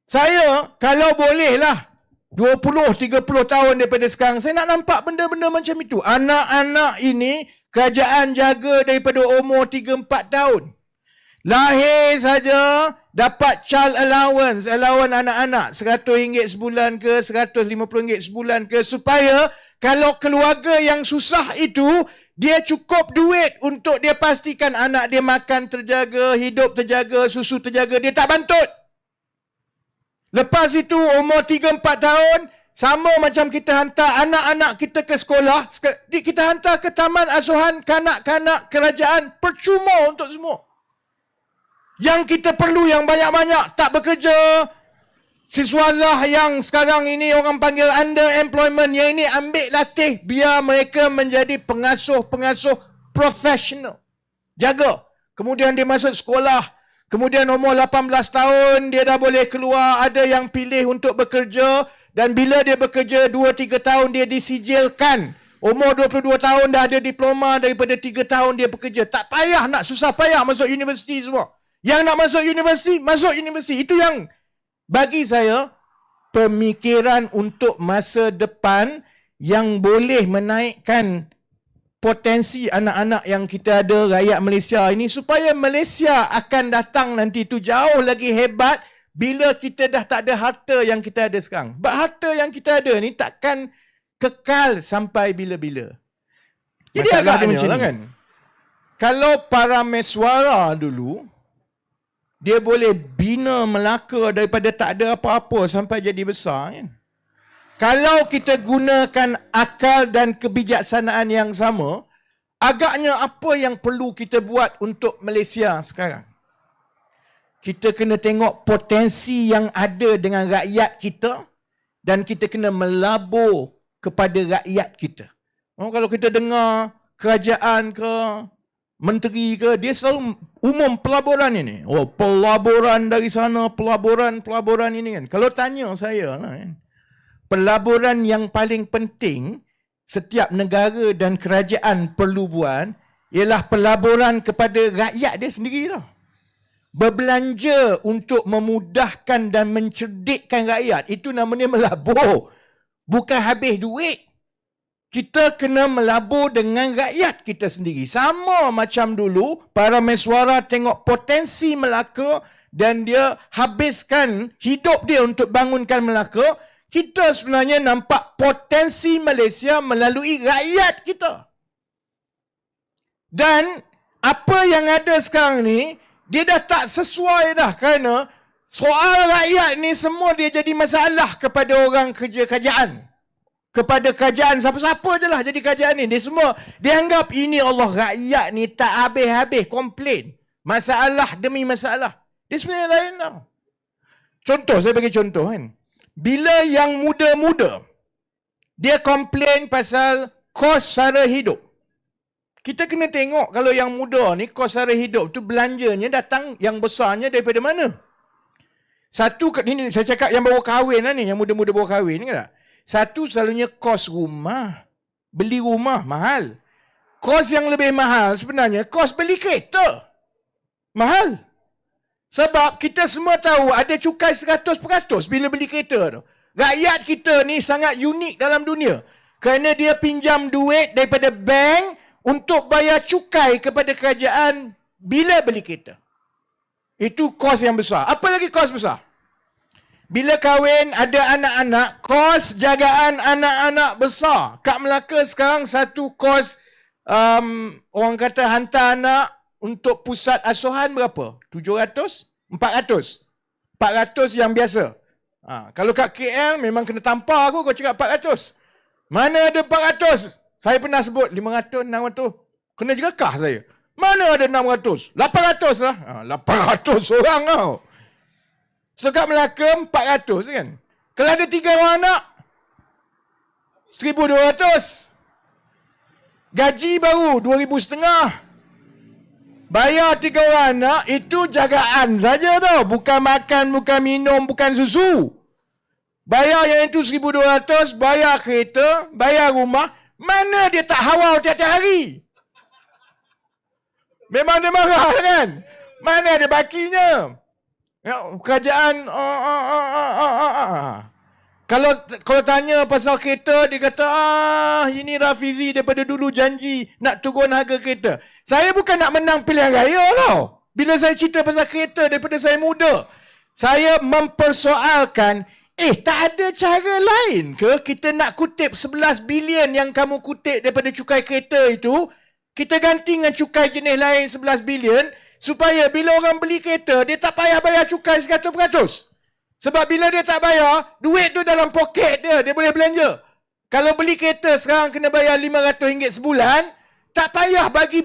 Saya kalau boleh lah 20-30 tahun daripada sekarang, saya nak nampak benda-benda macam itu. Anak-anak ini kerajaan jaga daripada umur 3-4 tahun. Lahir saja dapat child allowance anak-anak RM100 sebulan ke RM150 sebulan ke, supaya kalau keluarga yang susah itu dia cukup duit untuk dia pastikan anak dia makan terjaga, hidup terjaga, susu terjaga, dia tak bantut. Lepas itu umur 3-4 tahun, sama macam kita hantar anak-anak kita ke sekolah, kita hantar ke taman asuhan kanak-kanak kerajaan, percuma untuk semua. Yang kita perlu yang banyak-banyak tak bekerja, siswazah yang sekarang ini orang panggil underemployment, yang ini ambil latih biar mereka menjadi pengasuh-pengasuh profesional. Jaga. Kemudian dia masuk sekolah. Kemudian umur 18 tahun dia dah boleh keluar. Ada yang pilih untuk bekerja. Dan bila dia bekerja 2-3 tahun dia disijilkan. Umur 22 tahun dah ada diploma, daripada 3 tahun dia bekerja. Tak payah nak susah payah masuk universiti semua. Yang nak masuk universiti, masuk universiti. Itu yang bagi saya pemikiran untuk masa depan yang boleh menaikkan potensi anak-anak yang kita ada, rakyat Malaysia ini, supaya Malaysia akan datang nanti itu jauh lagi hebat bila kita dah tak ada harta yang kita ada sekarang. Sebab harta yang kita ada ni takkan kekal sampai bila-bila. Jadi agaknya lah kan, kalau para meswara dulu, dia boleh bina Melaka daripada tak ada apa-apa sampai jadi besar kan. Kalau kita gunakan akal dan kebijaksanaan yang sama, agaknya apa yang perlu kita buat untuk Malaysia sekarang? Kita kena tengok potensi yang ada dengan rakyat kita dan kita kena melabur kepada rakyat kita. Kalau kita dengar kerajaan ke, menteri ke, dia selalu umum pelaburan ini. Pelaburan dari sana, pelaburan ini kan. Kalau tanya saya lah kan, pelaburan yang paling penting setiap negara dan kerajaan perlu buat ialah pelaburan kepada rakyat dia sendirilah. Berbelanja untuk memudahkan dan mencerdikkan rakyat. Itu namanya melabur. Bukan habis duit. Kita kena melabur dengan rakyat kita sendiri. Sama macam dulu, para meswara tengok potensi Melaka dan dia habiskan hidup dia untuk bangunkan Melaka. Kita sebenarnya nampak potensi Malaysia melalui rakyat kita. Dan apa yang ada sekarang ni, dia dah tak sesuai dah, kerana soal rakyat ni semua dia jadi masalah kepada orang kerja kerajaan. Kepada kerajaan, siapa-siapa je lah jadi kerajaan ni. Dia semua, dia anggap ini Allah, rakyat ni tak habis-habis komplain. Masalah demi masalah. Dia sebenarnya lain tau. Contoh, saya bagi contoh kan. Bila yang muda-muda, dia komplain pasal kos sara hidup. Kita kena tengok kalau yang muda ni, kos sara hidup tu belanjanya datang yang besarnya daripada mana? Satu, ini saya cakap yang baru kahwin lah ni, yang muda-muda baru kahwin ni kan tak? Satu, selalunya kos rumah. Beli rumah mahal. Kos yang lebih mahal sebenarnya kos beli kereta. Mahal. Sebab kita semua tahu ada cukai 100% bila beli kereta tu. Rakyat kita ni sangat unik dalam dunia. Kerana dia pinjam duit daripada bank untuk bayar cukai kepada kerajaan bila beli kereta. Itu kos yang besar. Apa lagi kos besar? Bila kahwin, ada anak-anak, kos jagaan anak-anak besar. Kat Melaka sekarang satu kos, orang kata hantar anak untuk pusat asuhan berapa? 700? 400? 400 yang biasa. Kalau kat KL memang kena tampar aku, kau cakap 400. Mana ada 400? Saya pernah sebut 500, 600. Kena jegakah saya. Mana ada 600? 800 lah. 800 orang tau. So kat Melaka 400 kan. Kalau ada 3 orang anak, 1,200. Gaji baru 2,500. Bayar 3 orang anak, itu jagaan saja tau. Bukan makan, bukan minum, bukan susu. Bayar yang itu 1,200, bayar kereta, bayar rumah. Mana dia tak hawau tiap-tiap hari? Memang dia marah kan? Mana ada bakinya? Ya, kerajaan Kalau tanya pasal kereta, dia kata, ini Rafizi daripada dulu janji nak turun harga kereta. Saya bukan nak menang pilihan raya tau. Bila saya cerita pasal kereta daripada saya muda. Saya mempersoalkan, tak ada cara lain ke kita nak kutip 11 bilion yang kamu kutip daripada cukai kereta itu, kita ganti dengan cukai jenis lain 11 bilion, supaya bila orang beli kereta, dia tak payah bayar cukai 100%. Sebab bila dia tak bayar, duit tu dalam poket dia boleh belanja. Kalau beli kereta sekarang kena bayar RM500 sebulan, tak payah bagi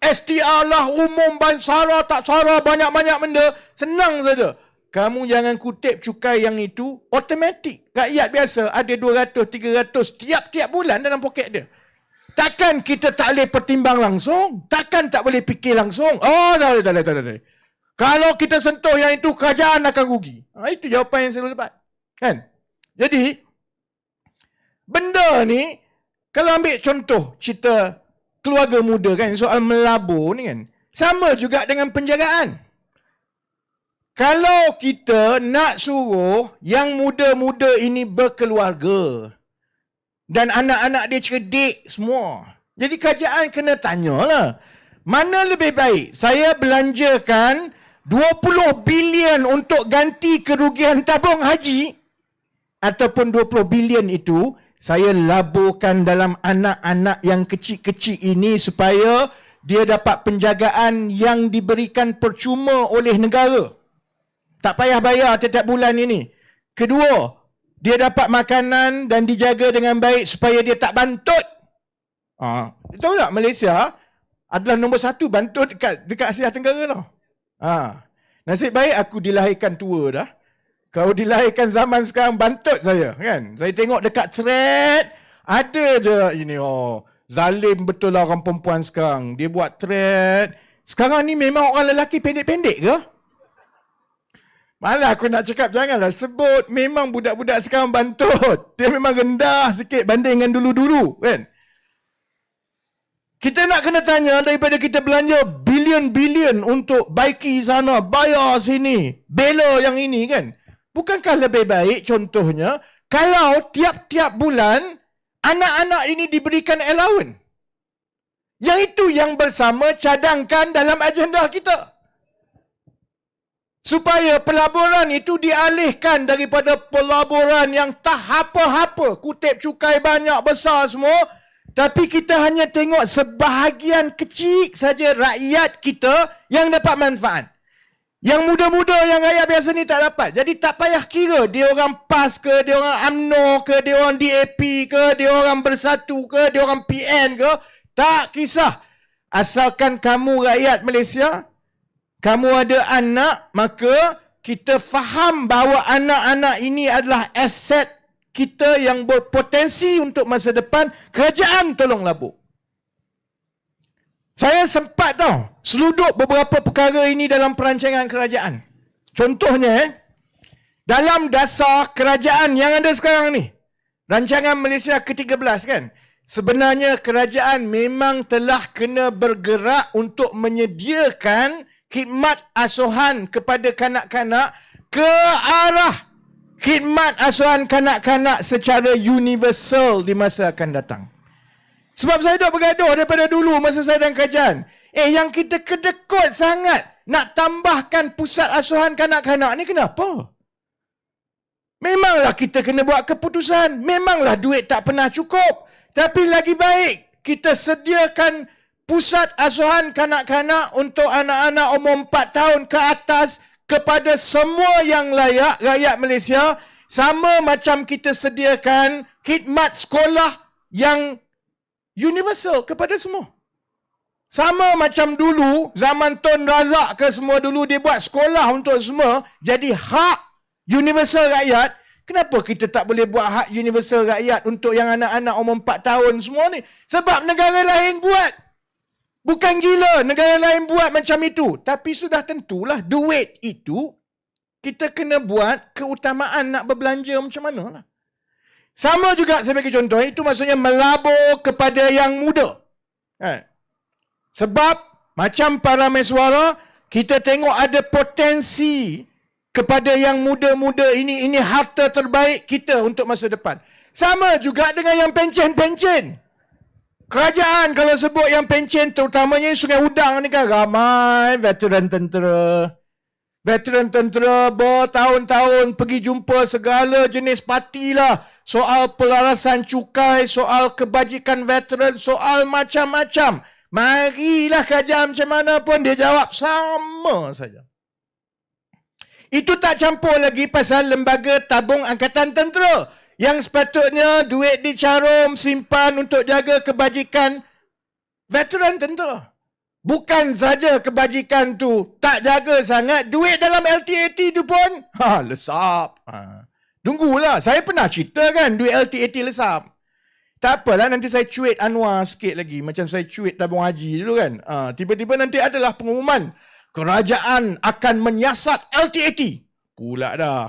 STR lah, umum, bansara, tak sara, banyak-banyak benda. Senang saja. Kamu jangan kutip cukai yang itu, automatik. Rakyat biasa ada 200-300 tiap-tiap bulan dalam poket dia. Takkan kita tak boleh pertimbang langsung? Takkan tak boleh fikir langsung? Tak boleh. Kalau kita sentuh yang itu, kerajaan akan rugi. Itu jawapan yang saya dapat. Kan? Jadi, benda ni, kalau ambil contoh cerita keluarga muda kan, soal melabur ni kan, sama juga dengan penjagaan. Kalau kita nak suruh yang muda-muda ini berkeluarga, dan anak-anak dia cerdik semua, jadi kerajaan kena tanyalah, mana lebih baik saya belanjakan 20 bilion untuk ganti kerugian tabung haji, ataupun 20 bilion itu saya laburkan dalam anak-anak yang kecil-kecil ini supaya dia dapat penjagaan yang diberikan percuma oleh negara. Tak payah bayar setiap bulan ini. Kedua, dia dapat makanan dan dijaga dengan baik supaya dia tak bantut. Tahu tak Malaysia adalah nombor 1 bantut dekat Asia Tenggara tau. Nasib baik aku dilahirkan tua dah. Kalau dilahirkan zaman sekarang bantut saya kan. Saya tengok dekat thread ada je ini zalim betul lah orang perempuan sekarang. Dia buat thread. Sekarang ni memang orang lelaki pendek-pendek ke? Malah aku nak cakap janganlah sebut. Memang budak-budak sekarang bantut. Dia memang rendah sikit banding dengan dulu-dulu kan. Kita nak kena tanya daripada kita belanja bilion-bilion untuk baiki sana, bayar sini, bela yang ini kan. Bukankah lebih baik contohnya kalau tiap-tiap bulan anak-anak ini diberikan allowance? Yang itu yang bersama cadangkan dalam agenda kita. Supaya pelaburan itu dialihkan daripada pelaburan yang tak apa-apa, kutip cukai banyak besar semua, tapi kita hanya tengok sebahagian kecil saja rakyat kita yang dapat manfaat. Yang muda-muda, yang rakyat biasa ni tak dapat. Jadi tak payah kira dia orang PAS ke, dia orang UMNO ke, dia orang DAP ke, dia orang Bersatu ke, dia orang PN ke. Tak kisah. Asalkan kamu rakyat Malaysia, kamu ada anak, maka kita faham bahawa anak-anak ini adalah aset kita yang berpotensi untuk masa depan. Kerajaan tolong labur. Saya sempat seluduk beberapa perkara ini dalam perancangan kerajaan. Contohnya, dalam dasar kerajaan yang ada sekarang ni, rancangan Malaysia ke-13 kan, sebenarnya kerajaan memang telah kena bergerak untuk menyediakan khidmat asuhan kepada kanak-kanak ke arah khidmat asuhan kanak-kanak secara universal di masa akan datang. Sebab saya dah bergaduh daripada dulu masa saya dalam kerajaan. Yang kita kedekut sangat nak tambahkan pusat asuhan kanak-kanak ni kenapa? Memanglah kita kena buat keputusan. Memanglah duit tak pernah cukup. Tapi lagi baik kita sediakan pusat asuhan kanak-kanak untuk anak-anak umur 4 tahun ke atas kepada semua yang layak rakyat Malaysia. Sama macam kita sediakan khidmat sekolah yang universal kepada semua. Sama macam dulu, zaman Tun Razak ke semua dulu, dia buat sekolah untuk semua, jadi hak universal rakyat. Kenapa kita tak boleh buat hak universal rakyat untuk yang anak-anak umur 4 tahun semua ni? Sebab negara lain buat. Bukan gila, negara lain buat macam itu. Tapi sudah tentulah duit itu, kita kena buat keutamaan nak berbelanja macam mana lah. Sama juga saya bagi contoh, itu maksudnya melabur kepada yang muda. Sebab macam para mesuara, kita tengok ada potensi kepada yang muda-muda ini harta terbaik kita untuk masa depan. Sama juga dengan yang pencen-pencen. Kerajaan kalau sebut yang pencen, terutamanya Sungai Udang ni kan, ramai veteran tentera. Veteran tentera bertahun-tahun pergi jumpa segala jenis parti lah. Soal pelarasan cukai, soal kebajikan veteran, soal macam-macam. Marilah kerajaan macam mana pun dia jawab sama saja. Itu tak campur lagi pasal lembaga tabung angkatan tentera yang sepatutnya duit dicarum simpan untuk jaga kebajikan veteran tentera. Bukan saja kebajikan tu tak jaga sangat, duit dalam LTAT tu pun lesap. Tunggulah, saya pernah cerita kan duit LTAT lesap. Tak apalah, nanti saya cuit Anwar sikit lagi. Macam saya cuit tabung haji dulu kan. Tiba-tiba nanti adalah pengumuman. Kerajaan akan menyiasat LTAT. Pula dah.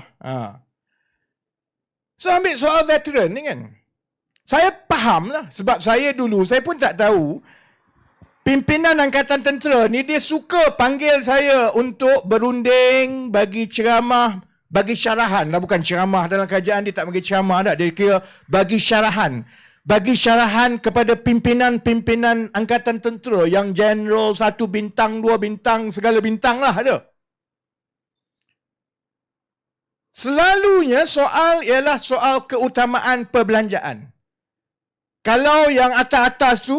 So ambil soal veteran ni kan. Saya faham lah. Sebab saya dulu, saya pun tak tahu. Pimpinan Angkatan Tentera ni dia suka panggil saya untuk berunding, bagi ceramah, bagi syarahan. Bukan ceramah dalam kerajaan, dia tak bagi ceramah dah. Dia kira bagi syarahan. Bagi syarahan kepada pimpinan-pimpinan Angkatan Tentera yang general 1 bintang, 2 bintang, segala bintang lah ada. Selalunya soal ialah soal keutamaan perbelanjaan. Kalau yang atas-atas tu,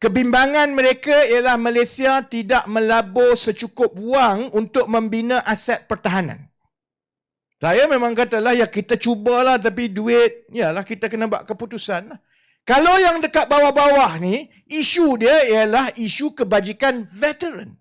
kebimbangan mereka ialah Malaysia tidak melabur secukup wang untuk membina aset pertahanan. Saya memang katalah, ya kita cubalah, tapi duit, yalah kita kena buat keputusan. Kalau yang dekat bawah-bawah ni, isu dia ialah isu kebajikan veteran.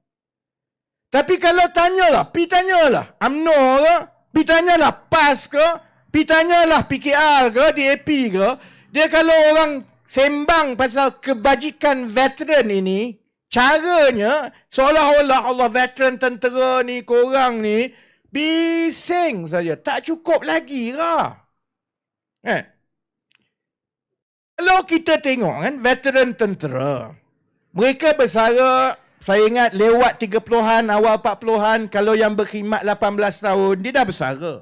Tapi kalau tanyalah, pergi tanyalah UMNO ke, pergi tanyalah PAS ke, pergi tanyalah PKR ke, DAP ke, dia kalau orang sembang pasal kebajikan veteran ini, caranya seolah-olah Allah veteran tentera ni, korang ni, bising saja. Tak cukup lagi lah. Kalau kita tengok kan, veteran tentera, mereka bersara, saya ingat lewat 30-an, awal 40-an, kalau yang berkhidmat 18 tahun, dia dah bersara.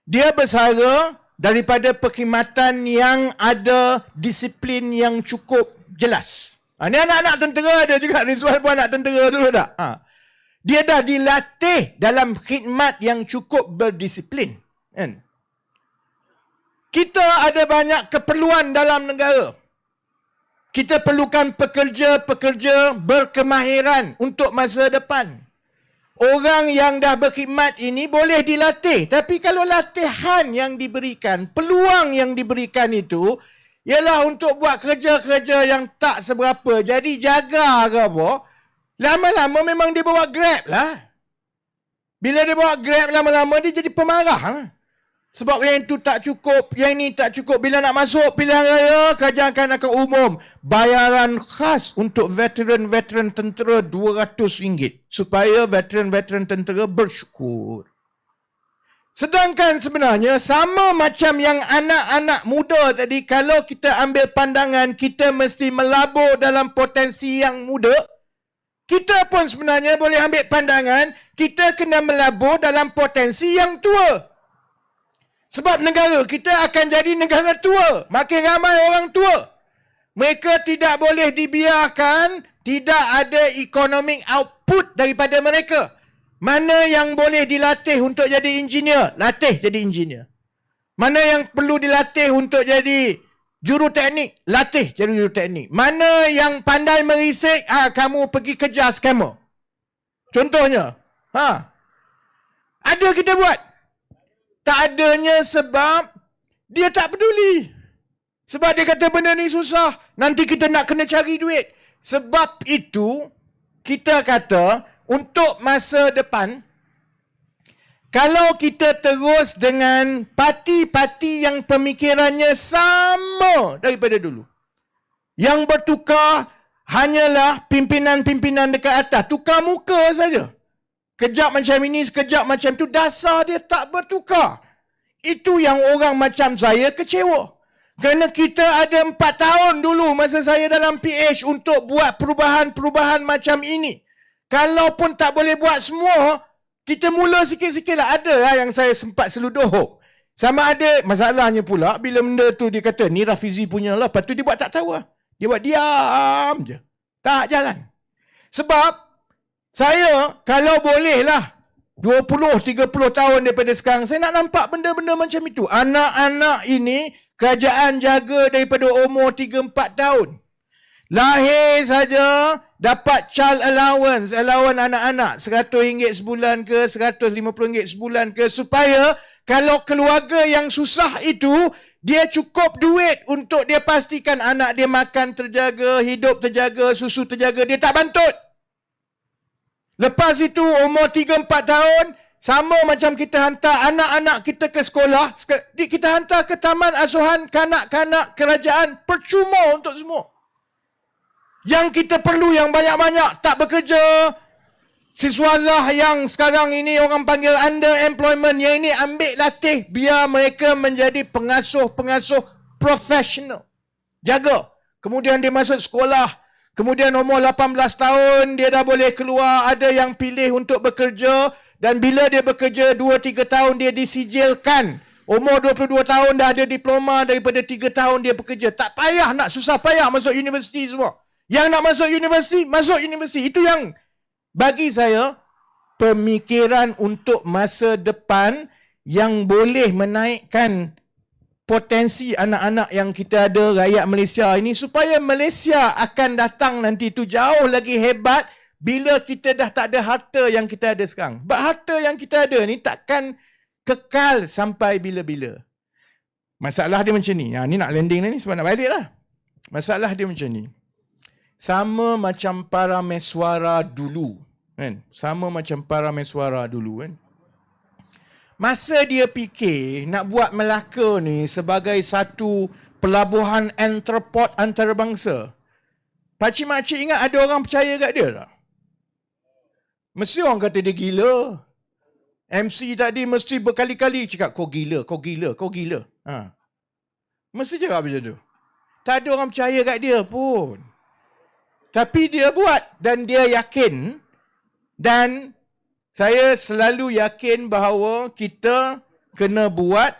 Dia bersara daripada perkhidmatan yang ada disiplin yang cukup jelas. Ni anak-anak tentera ada juga. Rizwan pun anak tentera dulu tak? Dia dah dilatih dalam khidmat yang cukup berdisiplin. Kan? Kita ada banyak keperluan dalam negara. Kita perlukan pekerja-pekerja berkemahiran untuk masa depan. Orang yang dah berkhidmat ini boleh dilatih. Tapi kalau latihan yang diberikan, peluang yang diberikan itu, ialah untuk buat kerja-kerja yang tak seberapa. Jadi jaga ke apa, lama-lama memang dia bawa Grab lah. Bila dia bawa Grab, lama-lama dia jadi pemarah lah. Sebab yang itu tak cukup, yang ini tak cukup. Bila nak masuk pilihan raya, kerajaan akan umum bayaran khas untuk veteran-veteran tentera RM200 supaya veteran-veteran tentera bersyukur. Sedangkan sebenarnya sama macam yang anak-anak muda tadi, kalau kita ambil pandangan kita mesti melabur dalam potensi yang muda, kita pun sebenarnya boleh ambil pandangan kita kena melabur dalam potensi yang tua. Sebab negara kita akan jadi negara tua. Makin ramai orang tua. Mereka tidak boleh dibiarkan tidak ada economic output daripada mereka. Mana yang boleh dilatih untuk jadi engineer, latih jadi engineer. Mana yang perlu dilatih untuk jadi juruteknik, latih jadi juruteknik. Mana yang pandai merisik, kamu pergi kejar scammer. Contohnya. Ada kita buat. Tak adanya sebab dia tak peduli. Sebab dia kata benda ni susah. Nanti kita nak kena cari duit. Sebab itu, kita kata untuk masa depan, kalau kita terus dengan parti-parti yang pemikirannya sama daripada dulu. Yang bertukar hanyalah pimpinan-pimpinan dekat atas. Tukar muka saja. Kejap macam ini, sekejap macam tu, dasar dia tak bertukar. Itu yang orang macam saya kecewa. Kerana kita ada 4 tahun dulu masa saya dalam PH untuk buat perubahan-perubahan macam ini. Kalaupun tak boleh buat semua, Kita mula sikit-sikit lah. Ada lah yang saya sempat seluduh. Sama ada, masalahnya pula, bila benda tu dia kata, ni Rafizi punya lah. Lepas tu dia buat tak tahu lah. Dia buat diam je. Tak jalan. Sebab, saya kalau boleh lah, 20-30 tahun daripada sekarang, saya nak nampak benda-benda macam itu. Anak-anak ini, kerajaan jaga daripada umur 3-4 tahun. Lahir saja, dapat child allowance anak-anak, RM100 sebulan ke, RM150 sebulan ke, supaya kalau keluarga yang susah itu, dia cukup duit untuk dia pastikan anak dia makan terjaga, hidup terjaga, susu terjaga, dia tak bantut. Lepas itu, umur 3-4 tahun, sama macam kita hantar anak-anak kita ke sekolah, kita hantar ke taman asuhan kanak-kanak kerajaan, percuma untuk semua. Yang kita perlu yang banyak-banyak, tak bekerja, siswazah yang sekarang ini orang panggil underemployment, yang ini ambil latih, biar mereka menjadi pengasuh-pengasuh profesional. Jaga. Kemudian dia masuk sekolah. Kemudian umur 18 tahun, dia dah boleh keluar. Ada yang pilih untuk bekerja. Dan bila dia bekerja 2-3 tahun, dia disijilkan. Umur 22 tahun dah ada diploma, daripada 3 tahun dia bekerja. Tak payah nak susah payah masuk universiti semua. Yang nak masuk universiti, masuk universiti. Itu yang bagi saya pemikiran untuk masa depan yang boleh menaikkan potensi anak-anak yang kita ada, rakyat Malaysia ini, supaya Malaysia akan datang nanti itu jauh lagi hebat bila kita dah tak ada harta yang kita ada sekarang. Sebab harta yang kita ada ni takkan kekal sampai bila-bila. Masalah dia macam ni. Ni nak landing ni sebab nak balik lah. Masalah dia macam ni. Sama macam para mesuara dulu. Kan? Sama macam para mesuara dulu. Kan? Masa dia fikir nak buat Melaka ni sebagai satu pelabuhan entrepot antarabangsa, pakcik-makcik ingat ada orang percaya kat dia tak? Mesti orang kata dia gila. MC tadi mesti berkali-kali cakap, kau gila, kau gila, kau gila. Mesti cakap macam tu. Tak ada orang percaya kat dia pun. Tapi dia buat dan dia yakin. Dan saya selalu yakin bahawa kita kena buat,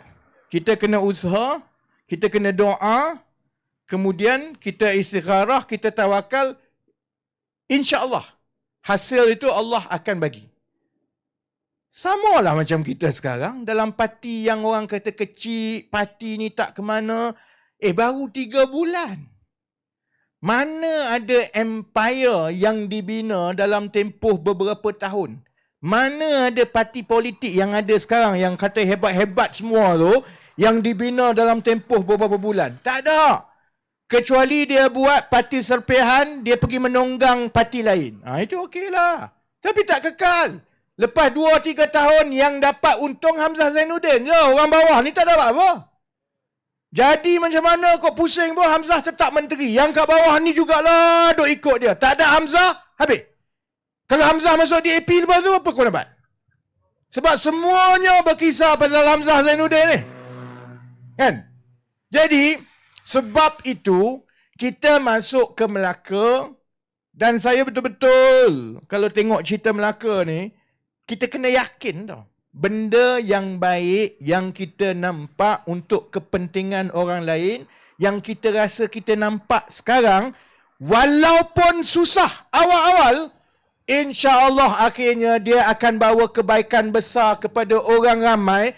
kita kena usaha, kita kena doa, kemudian kita istigharah, kita tawakal. InsyaAllah, hasil itu Allah akan bagi. Sama lah macam kita sekarang, dalam parti yang orang kata kecil, parti ni tak ke mana, baru 3 bulan. Mana ada empire yang dibina dalam tempoh beberapa tahun? Mana ada parti politik yang ada sekarang yang kata hebat-hebat semua tu yang dibina dalam tempoh beberapa bulan? Tak ada. Kecuali dia buat parti serpihan, dia pergi menonggang parti lain. Itu okeylah. Tapi tak kekal. Lepas 2-3 tahun yang dapat untung Hamzah Zainuddin je. Orang bawah ni tak dapat apa. Jadi macam mana kau pusing pun Hamzah tetap menteri. Yang kat bawah ni jugalah duk ikut dia. Tak ada Hamzah, habis. Kalau Hamzah masuk DAP lepas tu, apa kau dapat? Sebab semuanya berkisar pasal Hamzah Zainuddin ni. Kan? Jadi, sebab itu, kita masuk ke Melaka, dan saya betul-betul, kalau tengok cerita Melaka ni, kita kena yakin tau. Benda yang baik, yang kita nampak untuk kepentingan orang lain, yang kita rasa kita nampak sekarang, walaupun susah awal-awal, InsyaAllah akhirnya dia akan bawa kebaikan besar kepada orang ramai.